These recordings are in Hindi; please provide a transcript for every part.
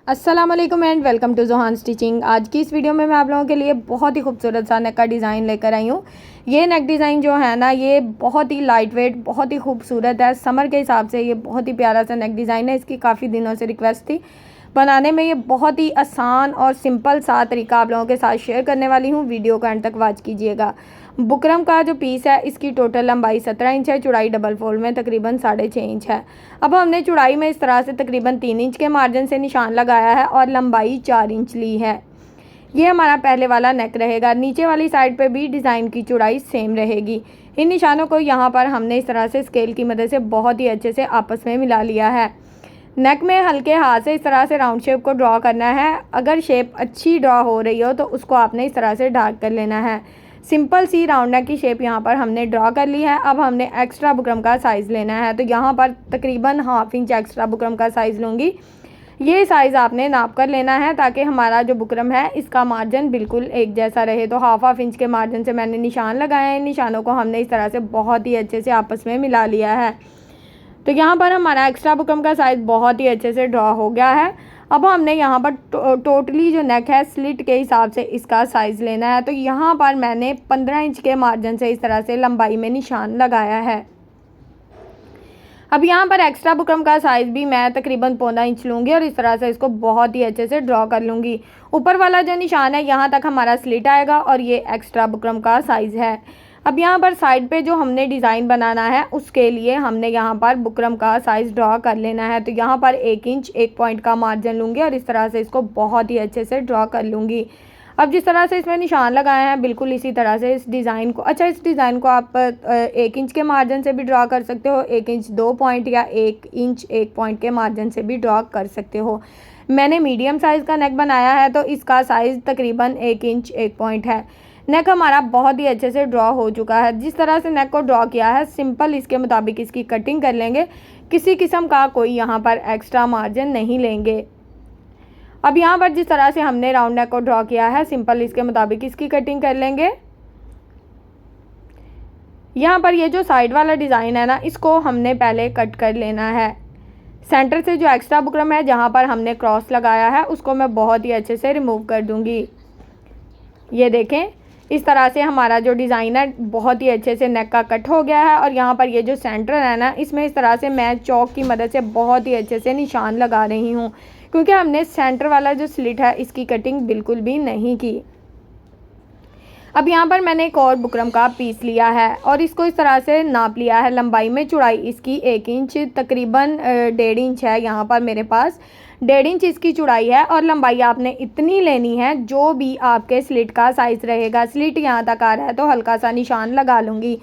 अस्सलाम वालेकुम and welcome to Johan stitching. आज की इस वीडियो में मैं आप लोगों के लिए बहुत ही खूबसूरत सा नेक का डिज़ाइन लेकर आई हूँ। ये नेक डिज़ाइन जो है ना, ये बहुत ही लाइट वेट, बहुत ही खूबसूरत है। समर के हिसाब से ये बहुत ही प्यारा सा नेक डिज़ाइन है। इसकी काफ़ी दिनों से रिक्वेस्ट थी बनाने में। ये बहुत ही आसान और सिंपल सा तरीका आप लोगों के साथ शेयर करने वाली हूँ। वीडियो को एंड तक वॉच कीजिएगा। बुकरम का जो पीस है, इसकी टोटल लंबाई 17 इंच है, चौड़ाई डबल फोल्ड में तकरीबन 6.5 इंच है। अब हमने चौड़ाई में इस तरह से तकरीबन 3 इंच के मार्जिन से निशान लगाया है और लंबाई 4 इंच ली है। ये हमारा पहले वाला नेक रहेगा। नीचे वाली साइड पे भी डिज़ाइन की चौड़ाई सेम रहेगी। इन निशानों को यहाँ पर हमने इस तरह से स्केल की मदद से बहुत ही अच्छे से आपस में मिला लिया है। नेक में हल्के हाथ से इस तरह से राउंड शेप को ड्रॉ करना है। अगर शेप अच्छी ड्रॉ हो रही हो तो उसको आपने इस तरह से डार्क कर लेना है। सिंपल सी राउंड नेक की शेप यहाँ पर हमने ड्रॉ कर ली है। अब हमने एक्स्ट्रा बुकरम का साइज़ लेना है, तो यहाँ पर तकरीबन ½ इंच एक्स्ट्रा बुकरम का साइज़ लूँगी। ये साइज़ आपने नाप कर लेना है ताकि हमारा जो बुकरम है इसका मार्जिन बिल्कुल एक जैसा रहे। तो ½ इंच के मार्जिन से मैंने निशान लगाए हैं। इन निशानों को हमने इस तरह से बहुत ही अच्छे से आपस में मिला लिया है। तो यहाँ पर हमारा एक्स्ट्रा बुकरम का साइज़ बहुत ही अच्छे से ड्रॉ हो गया है। अब हमने यहाँ पर टोटली जो नेक है स्लिट के हिसाब से इसका साइज़ लेना है। तो यहाँ पर मैंने 15 इंच के मार्जिन से इस तरह से लंबाई में निशान लगाया है। अब यहाँ पर एक्स्ट्रा बुकरम का साइज़ भी मैं तकरीबन 1.25 इंच लूँगी और इस तरह से इसको बहुत ही अच्छे से ड्रॉ कर लूँगी। ऊपर वाला जो निशान है यहाँ तक हमारा स्लिट आएगा और ये एक्स्ट्रा बुकरम का साइज़ है। अब यहाँ पर साइड पे जो हमने डिज़ाइन बनाना है उसके लिए हमने यहाँ पर बुकरम का साइज़ ड्रॉ कर लेना है। तो यहाँ पर 1 इंच 1 पॉइंट का मार्जिन लूँगी और इस तरह से इसको बहुत ही अच्छे से ड्रॉ कर लूँगी। अब जिस तरह से इसमें निशान लगाए हैं बिल्कुल इसी तरह से इस डिज़ाइन को इस डिज़ाइन को आप 1 इंच के मार्जिन से भी ड्रॉ कर सकते हो, 1 इंच 2 पॉइंट या 1 इंच 1 पॉइंट के मार्जिन से भी ड्रॉ कर सकते हो। मैंने मीडियम साइज़ का नेक बनाया है तो इसका साइज़ तकरीबन 1 इंच 1 पॉइंट है। नेक हमारा बहुत ही अच्छे से ड्रॉ हो चुका है। जिस तरह से नेक को ड्रॉ किया है सिंपल इसके मुताबिक इसकी कटिंग कर लेंगे। किसी किस्म का कोई यहाँ पर एक्स्ट्रा मार्जिन नहीं लेंगे। अब यहाँ पर जिस तरह से हमने राउंड नेक को ड्रॉ किया है सिंपल इसके मुताबिक इसकी कटिंग कर लेंगे। यहाँ पर ये जो साइड वाला डिज़ाइन है ना, इसको हमने पहले कट कर लेना है। सेंटर से जो एक्स्ट्रा बुकरम है जहाँ पर हमने क्रॉस लगाया है उसको मैं बहुत ही अच्छे से रिमूव कर दूँगी। ये देखें, इस तरह से हमारा जो डिज़ाइन है बहुत ही अच्छे से नेक का कट हो गया है। और यहाँ पर ये जो सेंटर है ना, इसमें इस तरह से मैं चॉक की मदद से बहुत ही अच्छे से निशान लगा रही हूँ, क्योंकि हमने सेंटर वाला जो स्लिट है इसकी कटिंग बिल्कुल भी नहीं की। अब यहाँ पर मैंने एक और बुकरम का पीस लिया है और इसको इस तरह से नाप लिया है। लंबाई में चौड़ाई इसकी 1 इंच तकरीबन 1.5 इंच है। यहाँ पर मेरे पास 1.5 इंच इसकी चौड़ाई है और लंबाई आपने इतनी लेनी है जो भी आपके स्लिट का साइज़ रहेगा। स्लिट यहाँ तक आ रहा है तो हल्का सा निशान लगा लूँगी।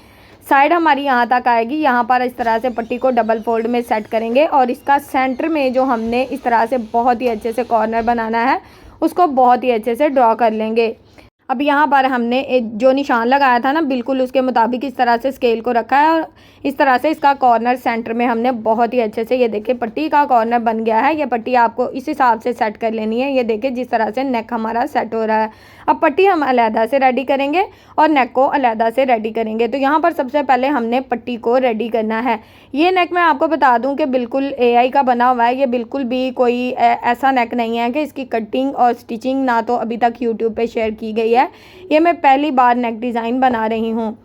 साइड हमारी यहाँ तक आएगी। यहाँ पर इस तरह से पट्टी को डबल फोल्ड में सेट करेंगे और इसका सेंटर में जो हमने इस तरह से बहुत ही अच्छे से कॉर्नर बनाना है उसको बहुत ही अच्छे से ड्रॉ कर लेंगे। अब यहाँ पर हमने जो निशान लगाया था ना बिल्कुल उसके मुताबिक इस तरह से स्केल को रखा है और इस तरह से इसका कॉर्नर सेंटर में हमने बहुत ही अच्छे से, ये देखिए पट्टी का कॉर्नर बन गया है। ये पट्टी आपको इस हिसाब से सेट कर लेनी है। ये देखिए जिस तरह से नेक हमारा सेट हो रहा है। अब पट्टी हम अलहदा से रेडी करेंगे और नेक को अलहदा से रेडी करेंगे। तो यहाँ पर सबसे पहले हमने पट्टी को रेडी करना है। ये नेक मैं आपको बता दूँ कि बिल्कुल AI का बना हुआ है। ये बिल्कुल भी कोई ऐसा नेक नहीं है कि इसकी कटिंग और स्टिचिंग ना तो अभी तक यूट्यूब पे शेयर की गई है। ये मैं पहली बार नेक डिज़ाइन बना रही हूँ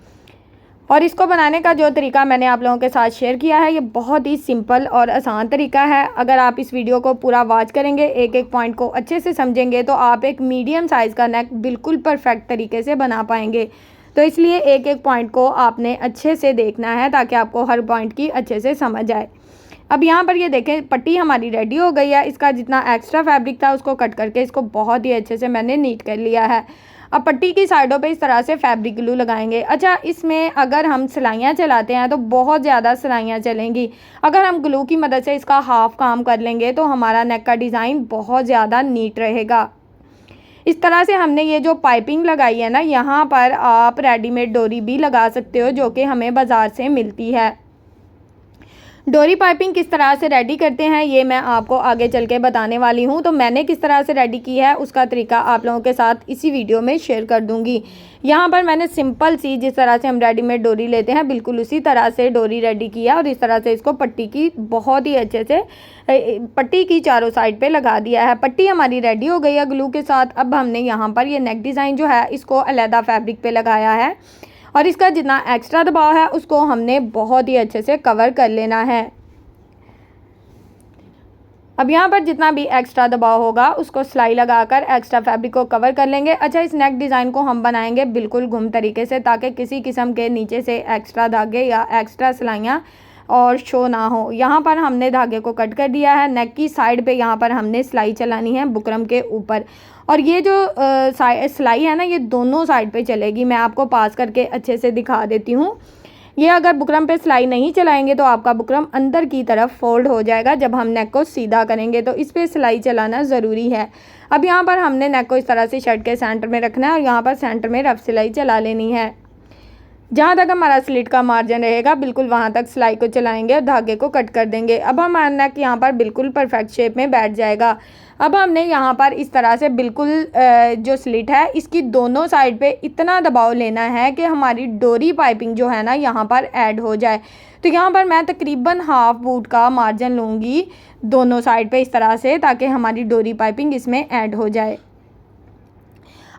और इसको बनाने का जो तरीका मैंने आप लोगों के साथ शेयर किया है ये बहुत ही सिंपल और आसान तरीका है। अगर आप इस वीडियो को पूरा वॉच करेंगे, एक एक पॉइंट को अच्छे से समझेंगे तो आप एक मीडियम साइज़ का नेक बिल्कुल परफेक्ट तरीके से बना पाएंगे। तो इसलिए एक एक पॉइंट को आपने अच्छे से देखना है ताकि आपको हर पॉइंट की अच्छे से समझ आए। अब यहाँ पर ये देखें पट्टी हमारी रेडी हो गई है। इसका जितना एक्स्ट्रा फैब्रिक था उसको कट करके इसको बहुत ही अच्छे से मैंने नीट कर लिया है। अब पट्टी की साइडों पे इस तरह से फैब्रिक ग्लू लगाएंगे। अच्छा, इसमें अगर हम सिलाइयाँ चलाते हैं तो बहुत ज़्यादा सिलाइयाँ चलेंगी। अगर हम ग्लू की मदद से इसका हाफ काम कर लेंगे तो हमारा नेक का डिज़ाइन बहुत ज़्यादा नीट रहेगा। इस तरह से हमने ये जो पाइपिंग लगाई है ना, यहाँ पर आप रेडीमेड डोरी भी लगा सकते हो जो कि हमें बाज़ार से मिलती है। डोरी पाइपिंग किस तरह से रेडी करते हैं ये मैं आपको आगे चल के बताने वाली हूँ। तो मैंने किस तरह से रेडी की है उसका तरीका आप लोगों के साथ इसी वीडियो में शेयर कर दूँगी। यहाँ पर मैंने सिंपल सी जिस तरह से हम रेडीमेड डोरी लेते हैं बिल्कुल उसी तरह से डोरी रेडी किया और इस तरह से इसको पट्टी की बहुत ही अच्छे से पट्टी की चारों साइड पे लगा दिया है। पट्टी हमारी रेडी हो गई है ग्लू के साथ। अब हमने यहाँ पर ये नेक डिज़ाइन जो है इसको अलहदा फैब्रिक पे लगाया है और इसका जितना एक्स्ट्रा दबाव है उसको हमने बहुत ही अच्छे से कवर कर लेना है। अब यहाँ पर जितना भी एक्स्ट्रा दबाव होगा उसको सिलाई लगाकर एक्स्ट्रा फैब्रिक को कवर कर लेंगे। अच्छा, इस नेक डिज़ाइन को हम बनाएंगे बिल्कुल घुम तरीके से ताकि किसी किस्म के नीचे से एक्स्ट्रा धागे या एक्स्ट्रा सिलाइयाँ और शो ना हो। यहाँ पर हमने धागे को कट कर दिया है। नेक की साइड पे यहाँ पर हमने सिलाई चलानी है बुकरम के ऊपर और ये जो सिलाई है ना ये दोनों साइड पे चलेगी। मैं आपको पास करके अच्छे से दिखा देती हूँ। ये अगर बुकरम पे सिलाई नहीं चलाएंगे तो आपका बुकरम अंदर की तरफ फोल्ड हो जाएगा जब हम नेक को सीधा करेंगे, तो इस पर सिलाई चलाना ज़रूरी है। अब यहाँ पर हमने नेक को इस तरह से शर्ट के सेंटर में रखना है और यहाँ पर सेंटर में रफ सिलाई चला लेनी है। जहाँ तक हमारा स्लिट का मार्जिन रहेगा बिल्कुल वहाँ तक सिलाई को चलाएंगे और धागे को कट कर देंगे। अब हमारा नेक यहाँ पर बिल्कुल परफेक्ट शेप में बैठ जाएगा। अब हमने यहाँ पर इस तरह से बिल्कुल जो स्लिट है इसकी दोनों साइड पे इतना दबाव लेना है कि हमारी डोरी पाइपिंग जो है ना यहाँ पर ऐड हो जाए। तो यहाँ पर मैं तकरीबन हाफ बूट का मार्जिन लूँगी दोनों साइड पे इस तरह से ताकि हमारी डोरी पाइपिंग इसमें ऐड हो जाए।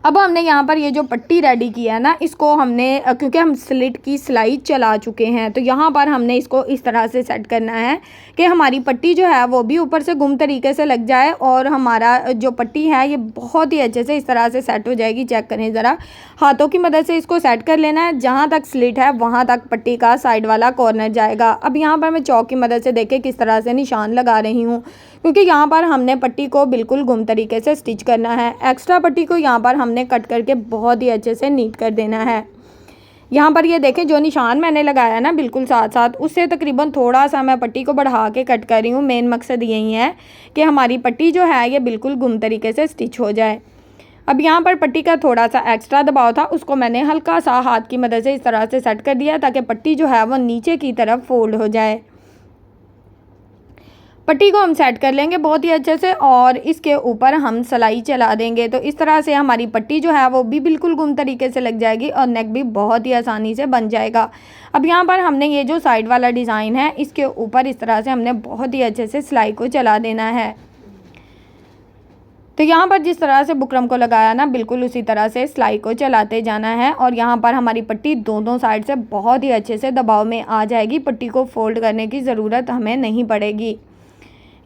अब हमने यहाँ पर ये जो पट्टी रेडी की है ना इसको हमने क्योंकि हम स्लिट की सिलाई चला चुके हैं तो यहाँ पर हमने इसको इस तरह से सेट करना है कि हमारी पट्टी जो है वो भी ऊपर से गुम तरीके से लग जाए और हमारा जो पट्टी है ये बहुत ही अच्छे से इस तरह से सेट हो जाएगी। चेक करें ज़रा, हाथों की मदद से इसको सेट कर लेना है। जहाँ तक स्लिट है वहाँ तक पट्टी का साइड वाला कॉर्नर जाएगा। अब यहाँ पर मैं चौक की मदद से देखें किस तरह से निशान लगा रही हूँ क्योंकि यहाँ पर हमने पट्टी को बिल्कुल गुम तरीके से स्टिच करना है। एक्स्ट्रा पट्टी को यहाँ पर हमने कट करके बहुत ही अच्छे से नीट कर देना है। यहाँ पर ये देखें जो निशान मैंने लगाया ना बिल्कुल साथ साथ उससे तकरीबन थोड़ा सा मैं पट्टी को बढ़ा के कट कर रही हूँ। मेन मकसद यही है कि हमारी पट्टी जो है ये बिल्कुल गुम तरीके से स्टिच हो जाए। अब यहाँ पर पट्टी का थोड़ा सा एक्स्ट्रा दबाव था उसको मैंने हल्का सा हाथ की मदद से इस तरह से सेट कर दिया ताकि पट्टी जो है वो नीचे की तरफ फोल्ड हो जाए। पट्टी को हम सेट कर लेंगे बहुत ही अच्छे से और इसके ऊपर हम सिलाई चला देंगे। तो इस तरह से हमारी पट्टी जो है वो भी बिल्कुल गुम तरीके से लग जाएगी और नेक भी बहुत ही आसानी से बन जाएगा। अब यहाँ पर हमने ये जो साइड वाला डिज़ाइन है इसके ऊपर इस तरह से हमने बहुत ही अच्छे से सिलाई को चला देना है। तो यहाँ पर जिस तरह से बुकरम को लगाया ना बिल्कुल उसी तरह से सिलाई को चलाते जाना है और यहाँ पर हमारी पट्टी दोनों साइड से बहुत ही अच्छे से दबाव में आ जाएगी। पट्टी को फोल्ड करने की ज़रूरत हमें नहीं पड़ेगी।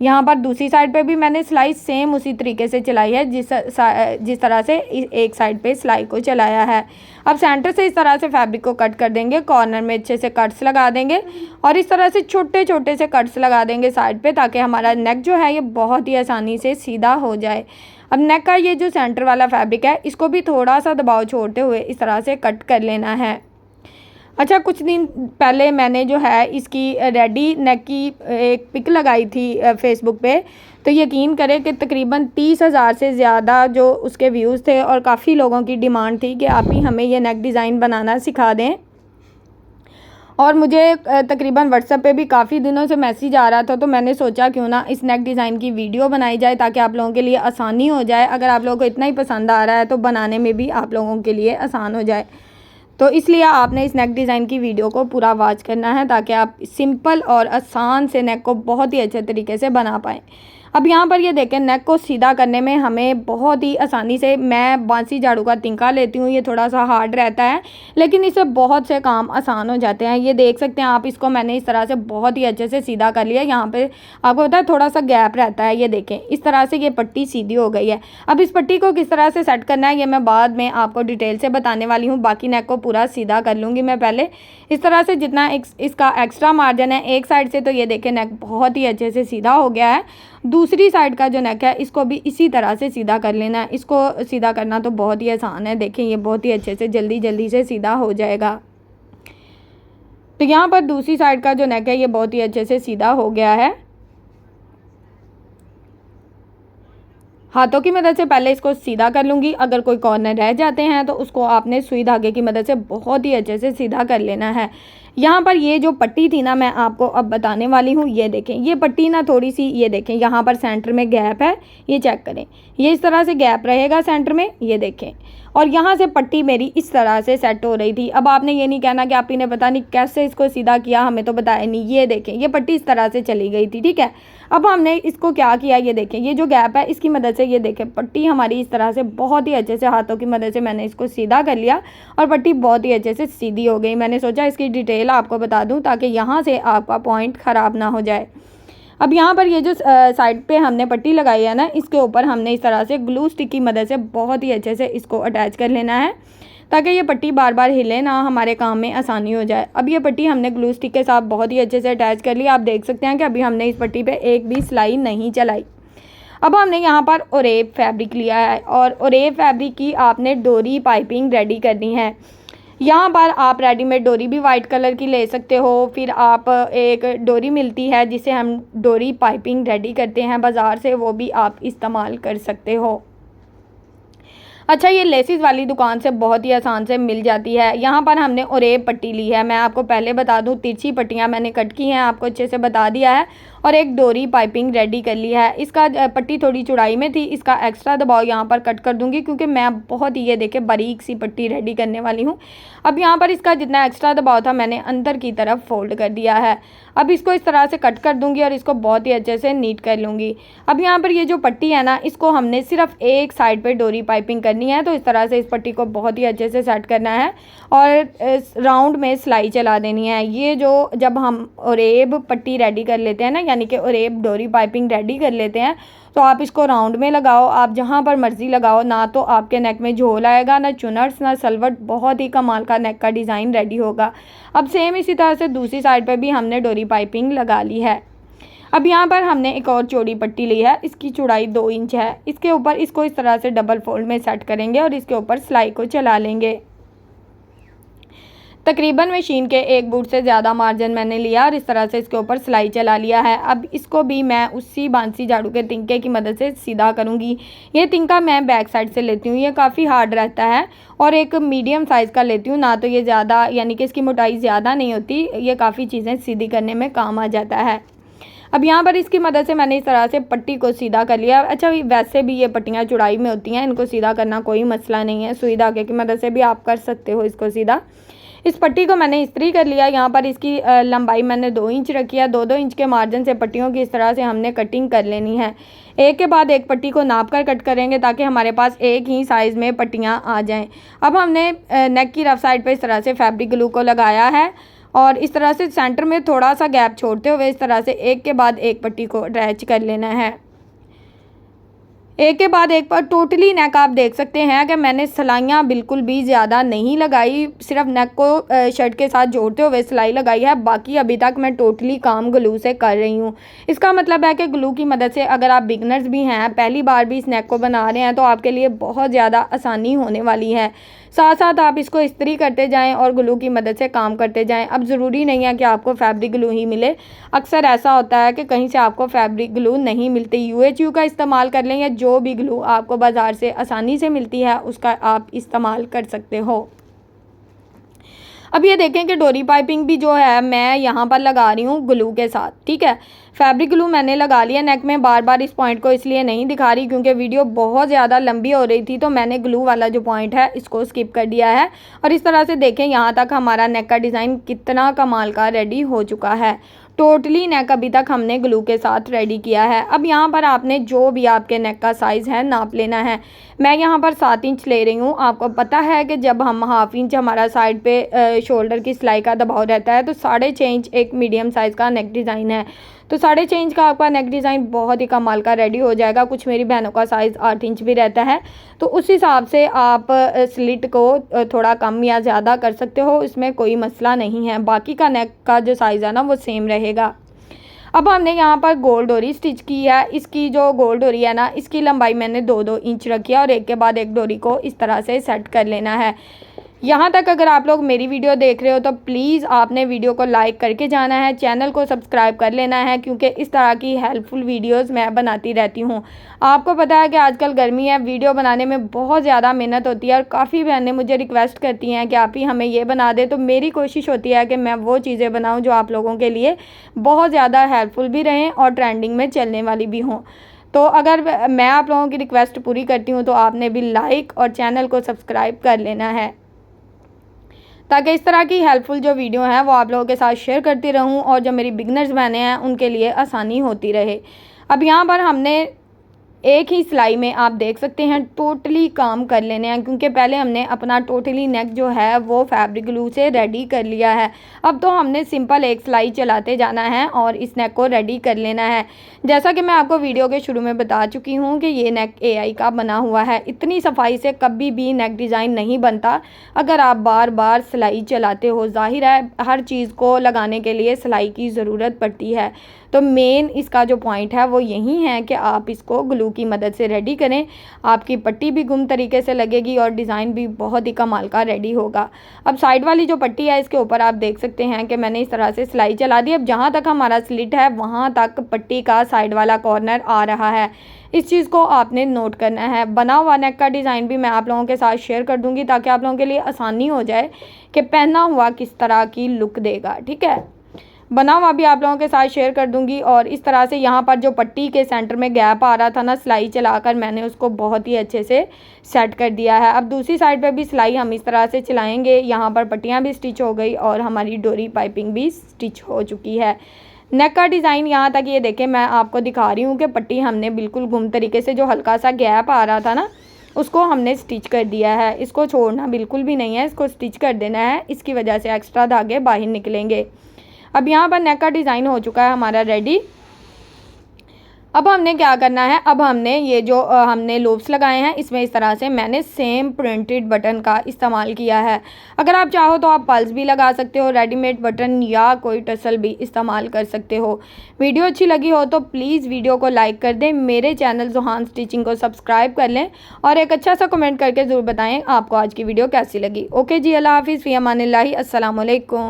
यहाँ पर दूसरी साइड पे भी मैंने सिलाई सेम उसी तरीके से चलाई है जिस तरह से एक साइड पे सिलाई को चलाया है। अब सेंटर से इस तरह से फैब्रिक को कट कर देंगे, कॉर्नर में अच्छे से कट्स लगा देंगे और इस तरह से छोटे छोटे से कट्स लगा देंगे साइड पे ताकि हमारा नेक जो है ये बहुत ही आसानी से सीधा हो जाए। अब नेक का ये जो सेंटर वाला फैब्रिक है इसको भी थोड़ा सा दबाव छोड़ते हुए इस तरह से कट कर लेना है। अच्छा, कुछ दिन पहले मैंने जो है इसकी रेडी नेक की एक पिक लगाई थी फेसबुक पे, तो यकीन करें कि तकरीबन 30,000 से ज़्यादा जो उसके व्यूज़ थे और काफ़ी लोगों की डिमांड थी कि आप ही हमें ये नेक डिज़ाइन बनाना सिखा दें। और मुझे तकरीबन व्हाट्सएप पे भी काफ़ी दिनों से मैसेज आ रहा था तो मैंने सोचा क्यों ना इस नेक डिज़ाइन की वीडियो बनाई जाए ताकि आप लोगों के लिए आसानी हो जाए। अगर आप लोगों को इतना ही पसंद आ रहा है तो बनाने में भी आप लोगों के लिए आसान हो जाए। तो इसलिए आपने इस नेक डिज़ाइन की वीडियो को पूरा वॉच करना है ताकि आप सिंपल और आसान से नेक को बहुत ही अच्छे तरीके से बना पाएँ। अब यहाँ पर ये देखें नेक को सीधा करने में हमें बहुत ही आसानी से, मैं बांसी झाड़ू का तिनका लेती हूँ, ये थोड़ा सा हार्ड रहता है लेकिन इससे बहुत से काम आसान हो जाते हैं। ये देख सकते हैं आप, इसको मैंने इस तरह से बहुत ही अच्छे से सीधा कर लिया। यहाँ पे आपको पता है थोड़ा सा गैप रहता है, ये देखें इस तरह से ये पट्टी सीधी हो गई है। अब इस पट्टी को किस तरह से सेट करना है ये मैं बाद में आपको डिटेल से बताने वाली हूँ। बाकी नेक को पूरा सीधा कर लूँगी मैं पहले इस तरह से। जितना इसका एक्स्ट्रा मार्जिन है एक साइड से, तो ये देखें नेक बहुत ही अच्छे से सीधा हो गया है। दूसरी साइड का जो नेक है इसको भी इसी तरह से सीधा कर लेना है। इसको सीधा करना तो बहुत ही आसान है, देखें ये बहुत ही अच्छे से जल्दी से सीधा हो जाएगा। तो यहाँ पर दूसरी साइड का जो नेक है ये बहुत ही अच्छे से सीधा हो गया है। हाथों की मदद से पहले इसको सीधा कर लूँगी। अगर कोई कॉर्नर रह जाते हैं तो उसको आपने सुई धागे की मदद से बहुत ही अच्छे से सीधा कर लेना है। यहाँ पर ये जो पट्टी थी ना, मैं आपको अब बताने वाली हूँ। ये देखें, ये पट्टी ना थोड़ी सी, ये देखें यहाँ पर सेंटर में गैप है, ये चेक करें, ये इस तरह से गैप रहेगा सेंटर में, ये देखें। और यहाँ से पट्टी मेरी इस तरह से सेट हो रही थी। अब आपने ये नहीं कहना कि आप ने पता नहीं कैसे इसको सीधा किया, हमें तो बताया नहीं। ये देखें, ये पट्टी इस तरह से चली गई थी, ठीक है। अब हमने इसको क्या किया, ये देखें, ये जो गैप है इसकी मदद से, ये देखें, पट्टी हमारी इस तरह से बहुत ही अच्छे से हाथों की मदद से मैंने इसको सीधा कर लिया और पट्टी बहुत ही अच्छे से सीधी हो गई। मैंने सोचा इसकी डिटेल आपको बता दूं ताकि यहाँ से आपका पॉइंट ख़राब ना हो जाए। अब यहाँ पर ये जो साइड पे हमने पट्टी लगाई है ना, इसके ऊपर हमने इस तरह से ग्लू स्टिक की मदद से बहुत ही अच्छे से इसको अटैच कर लेना है ताकि ये पट्टी बार बार हिले ना, हमारे काम में आसानी हो जाए। अब ये पट्टी हमने ग्लू स्टिक के साथ बहुत ही अच्छे से अटैच कर लिया। आप देख सकते हैं कि अभी हमने इस पट्टी पे एक भी सिलाई नहीं चलाई। अब हमने यहाँ पर ओरेब फैब्रिक लिया है और ओरेब फैब्रिक की आपने डोरी पाइपिंग रेडी करनी है। यहाँ पर आप रेडीमेड डोरी भी वाइट कलर की ले सकते हो, फिर आप एक डोरी मिलती है जिसे हम डोरी पाइपिंग रेडी करते हैं बाज़ार से, वो भी आप इस्तेमाल कर सकते हो। अच्छा, ये लेसिस वाली दुकान से बहुत ही आसान से मिल जाती है। यहाँ पर हमने ओरेब पट्टी ली है, मैं आपको पहले बता दूँ, तिरछी पट्टियाँ मैंने कट की हैं, आपको अच्छे से बता दिया है, और एक डोरी पाइपिंग रेडी कर ली है। इसका पट्टी थोड़ी चौड़ाई में थी, इसका एक्स्ट्रा दबाव यहाँ पर कट कर दूँगी क्योंकि मैं बहुत ही, ये देखे, बारीक सी पट्टी रेडी करने वाली हूँ। अब यहाँ पर इसका जितना एक्स्ट्रा दबाव था मैंने अंदर की तरफ फोल्ड कर दिया है। अब इसको इस तरह से कट कर दूँगी और इसको बहुत ही अच्छे से नीट कर लूँगी। अब यहाँ पर ये जो पट्टी है ना, इसको हमने सिर्फ एक साइड पर डोरी पाइपिंग करनी है, तो इस तरह से इस पट्टी को बहुत ही अच्छे से सेट करना है और राउंड में सिलाई चला देनी है। ये जो जब हम ओरेब पट्टी रेडी कर लेते हैं ना, यानी कि ओरेब डोरी पाइपिंग रेडी कर लेते हैं, तो आप इसको राउंड में लगाओ, आप जहाँ पर मर्ज़ी लगाओ, ना तो आपके नेक में झोल आएगा, ना चुनर्स, ना सलवट, बहुत ही कमाल का नेक का डिज़ाइन रेडी होगा। अब सेम इसी तरह से दूसरी साइड पर भी हमने डोरी पाइपिंग लगा ली है। अब यहाँ पर हमने एक और चौड़ी पट्टी ली है, इसकी चौड़ाई 2 इंच है। इसके ऊपर इसको इस तरह से डबल फोल्ड में सेट करेंगे और इसके ऊपर सिलाई को चला लेंगे। तकरीबन मशीन के 1 बूट से ज़्यादा मार्जिन मैंने लिया और इस तरह से इसके ऊपर सिलाई चला लिया है। अब इसको भी मैं उसी बांसी झाड़ू के तिनके की मदद से सीधा करूँगी। ये तिनका मैं बैक साइड से लेती हूँ, ये काफ़ी हार्ड रहता है, और एक मीडियम साइज़ का लेती हूँ, ना तो ये ज़्यादा, यानी कि इसकी मोटाई ज़्यादा नहीं होती, ये काफ़ी चीज़ें सीधी करने में काम आ जाता है। अब यहाँ पर इसकी मदद से मैंने इस तरह से पट्टी को सीधा कर लिया। अच्छा, वैसे भी ये पट्टियाँ चौड़ाई में होती हैं, इनको सीधा करना कोई मसला नहीं है, सुई धागे की मदद से भी आप कर सकते हो इसको सीधा। इस पट्टी को मैंने इस्त्री कर लिया। यहाँ पर इसकी लंबाई मैंने 2 इंच रखी है। 2-2 इंच के मार्जिन से पट्टियों की इस तरह से हमने कटिंग कर लेनी है। एक के बाद एक पट्टी को नाप कर कट करेंगे ताकि हमारे पास एक ही साइज़ में पट्टियाँ आ जाएं। अब हमने नेक की रफ साइड पे इस तरह से फैब्रिक ग्लू को लगाया है और इस तरह से सेंटर में थोड़ा सा गैप छोड़ते हुए इस तरह से एक के बाद एक पट्टी को अटैच कर लेना है। एक के बाद एक पर टोटली नेक आप देख सकते हैं कि मैंने सिलाइयाँ बिल्कुल भी ज़्यादा नहीं लगाई, सिर्फ नेक को शर्ट के साथ जोड़ते हुए सिलाई लगाई है। बाकी अभी तक मैं टोटली काम ग्लू से कर रही हूँ। इसका मतलब है कि ग्लू की मदद से अगर आप बिगनर्स भी हैं, पहली बार भी इस नेक को बना रहे हैं, तो आपके लिए बहुत ज़्यादा आसानी होने वाली है। साथ साथ आप इसको इस्त्री करते जाएं और ग्लू की मदद से काम करते जाएं। अब ज़रूरी नहीं है कि आपको फैब्रिक ग्लू ही मिले, अक्सर ऐसा होता है कि कहीं से आपको फैब्रिक ग्लू नहीं मिलती। UHU का इस्तेमाल कर लें या जो भी ग्लू आपको बाज़ार से आसानी से मिलती है उसका आप इस्तेमाल कर सकते हो। अब ये देखें कि डोरी पाइपिंग भी जो है मैं यहाँ पर लगा रही हूँ ग्लू के साथ, ठीक है। फैब्रिक ग्लू मैंने लगा लिया नेक में। बार बार इस पॉइंट को इसलिए नहीं दिखा रही क्योंकि वीडियो बहुत ज़्यादा लंबी हो रही थी, तो मैंने ग्लू वाला जो पॉइंट है इसको स्किप कर दिया है। और इस तरह से देखें यहाँ तक हमारा नेक का डिज़ाइन कितना कमाल का रेडी हो चुका है। टोटली नेक अभी तक हमने ग्लू के साथ रेडी किया है। अब यहाँ पर आपने जो भी आपके नेक का साइज़ है नाप लेना है। मैं यहाँ पर 7 इंच ले रही हूँ। आपको पता है कि जब हम ½ इंच हमारा साइड पे शोल्डर की सिलाई का दबाव रहता है, तो 6.5 इंच एक मीडियम साइज़ का नेक डिज़ाइन है, तो 6.5 इंच का आपका नेक डिज़ाइन बहुत ही कमाल का रेडी हो जाएगा। कुछ मेरी बहनों का साइज़ 8 इंच भी रहता है, तो उस हिसाब से आप स्लिट को थोड़ा कम या ज़्यादा कर सकते हो, इसमें कोई मसला नहीं है। बाकी का नेक का जो साइज़ है ना वो सेम रहेगा। अब हमने यहाँ पर गोल डोरी स्टिच की है। इसकी जो गोल डोरी है ना, इसकी लंबाई मैंने 2-2 इंच रखी है और एक के बाद एक डोरी को इस तरह से सेट कर लेना है। यहाँ तक अगर आप लोग मेरी वीडियो देख रहे हो तो प्लीज़ आपने वीडियो को लाइक करके जाना है, चैनल को सब्सक्राइब कर लेना है, क्योंकि इस तरह की हेल्पफुल वीडियोस मैं बनाती रहती हूँ। आपको पता है कि आजकल गर्मी है, वीडियो बनाने में बहुत ज़्यादा मेहनत होती है और काफ़ी बहनें मुझे रिक्वेस्ट करती हैं कि आप ही हमें ये बना दें। तो मेरी कोशिश होती है कि मैं वो चीज़ें बनाऊँ जो आप लोगों के लिए बहुत ज़्यादा हेल्पफुल भी रहें और ट्रेंडिंग में चलने वाली भी हों। तो अगर मैं आप लोगों की रिक्वेस्ट पूरी करती हूँ तो आपने भी लाइक और चैनल को सब्सक्राइब कर लेना है, ताकि इस तरह की हेल्पफुल जो वीडियो हैं वो आप लोगों के साथ शेयर करती रहूं और जो मेरी बिगनर्स बहनें हैं उनके लिए आसानी होती रहे। अब यहाँ पर हमने एक ही सिलाई में आप देख सकते हैं टोटली काम कर लेने हैं, क्योंकि पहले हमने अपना टोटली नेक जो है वो फैब्रिक ग्लू से रेडी कर लिया है। अब तो हमने सिंपल एक सिलाई चलाते जाना है और इस नेक को रेडी कर लेना है। जैसा कि मैं आपको वीडियो के शुरू में बता चुकी हूँ कि ये नेक AI का बना हुआ है। इतनी सफाई से कभी भी नेक डिज़ाइन नहीं बनता अगर आप बार बार सिलाई चलाते हो। जाहिर है हर चीज़ को लगाने के लिए सिलाई की ज़रूरत पड़ती है। तो मेन इसका जो पॉइंट है वो यही है कि आप इसको ग्लू की मदद से रेडी करें। आपकी पट्टी भी गुम तरीके से लगेगी और डिज़ाइन भी बहुत ही कमाल का रेडी होगा। अब साइड वाली जो पट्टी है इसके ऊपर आप देख सकते हैं कि मैंने इस तरह से सिलाई चला दी। अब जहाँ तक हमारा स्लिट है वहाँ तक पट्टी का साइड वाला कॉर्नर आ रहा है। इस चीज़ को आपने नोट करना है। बना हुआ नेक का डिज़ाइन भी मैं आप लोगों के साथ शेयर कर दूँगी ताकि आप लोगों के लिए आसानी हो जाए कि पहना हुआ किस तरह की लुक देगा। ठीक है, बना हुआ भी आप लोगों के साथ शेयर कर दूंगी। और इस तरह से यहाँ पर जो पट्टी के सेंटर में गैप आ रहा था ना, सिलाई चलाकर मैंने उसको बहुत ही अच्छे से सेट कर दिया है। अब दूसरी साइड पे भी सिलाई हम इस तरह से चलाएंगे। यहाँ पर पट्टियाँ भी स्टिच हो गई और हमारी डोरी पाइपिंग भी स्टिच हो चुकी है। नेक का डिज़ाइन यहाँ तक ये देखें, मैं आपको दिखा रही हूँ कि पट्टी हमने बिल्कुल गुम तरीके से, जो हल्का सा गैप आ रहा था ना, उसको हमने स्टिच कर दिया है। इसको छोड़ना बिल्कुल भी नहीं है, इसको स्टिच कर देना है। इसकी वजह से एक्स्ट्रा धागे बाहर निकलेंगे। अब यहाँ पर नेक का डिज़ाइन हो चुका है हमारा रेडी। अब हमने क्या करना है, अब हमने ये जो हमने लूप्स लगाए हैं इसमें इस तरह से मैंने सेम प्रिंटेड बटन का इस्तेमाल किया है। अगर आप चाहो तो आप पल्स भी लगा सकते हो, रेडीमेड बटन या कोई टसल भी इस्तेमाल कर सकते हो। वीडियो अच्छी लगी हो तो प्लीज़ वीडियो को लाइक कर दें, मेरे चैनल ज़ोहान स्टिचिंग को सब्सक्राइब कर लें और एक अच्छा सा कमेंट करके ज़रूर बताएँ आपको आज की वीडियो कैसी लगी। ओके जी, अल्लाह हाफिज़, फ़ी अमानिल्लाहि, अस्सलाम वालेकुम।